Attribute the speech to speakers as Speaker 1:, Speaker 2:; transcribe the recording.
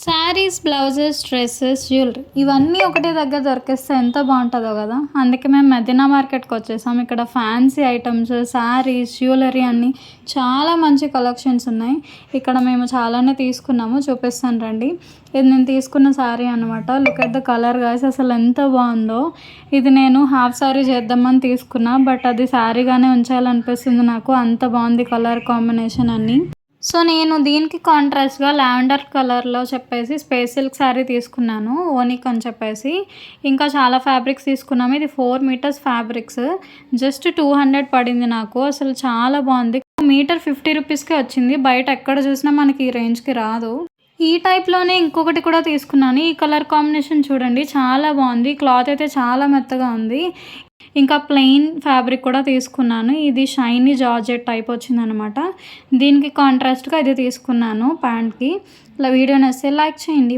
Speaker 1: Saris, blouses, dresses, jewellery ఇవన్నీ ఒకటే దగ్గర దొరికేస్తే ఎంత బాగుంటుందో కదా. అందుకే మేము మదీనా మార్కెట్కి వచ్చేసాం. ఇక్కడ ఫ్యాన్సీ ఐటమ్స్, శారీస్, జ్యువెలరీ అన్నీ చాలా మంచి కలెక్షన్స్ ఉన్నాయి. ఇక్కడ మేము చాలానే తీసుకున్నాము, చూపిస్తాను రండి. ఇది నేను తీసుకున్న శారీ అనమాట. Look at the colour guys, అసలు ఎంత బాగుందో. ఇది నేను హాఫ్ శారీ చేద్దామని తీసుకున్నా, బట్ అది శారీగానే ఉంచాలనిపిస్తుంది నాకు, అంత బాగుంది కలర్ కాంబినేషన్ అన్నీ. సో నేను దీనికి కాంట్రాస్ట్గా లావెండర్ కలర్లో చెప్పేసి స్పేస్ సిల్క్ శారీ తీసుకున్నాను, ఓనిక్ అని చెప్పేసి. ఇంకా చాలా ఫ్యాబ్రిక్స్ తీసుకున్నాము. ఇది 4 మీటర్స్ ఫ్యాబ్రిక్స్, జస్ట్ 200 పడింది నాకు. అసలు చాలా బాగుంది. మీటర్ 50 రూపీస్కే వచ్చింది. బయట ఎక్కడ చూసినా మనకి ఈ రేంజ్కి రాదు. ఈ టైప్లోనే ఇంకొకటి కూడా తీసుకున్నాను. ఈ కలర్ కాంబినేషన్ చూడండి, చాలా బాగుంది. క్లాత్ అయితే చాలా మెత్తగా ఉంది. ఇంకా ప్లెయిన్ ఫ్యాబ్రిక్ కూడా తీసుకున్నాను. ఇది షైనీ జార్జెట్ టైప్ వచ్చిందనమాట. దీనికి కాంట్రాస్ట్గా ఇది తీసుకున్నాను ప్యాంట్కి. ఇలా వీడియో నచ్చితే లైక్ చేయండి.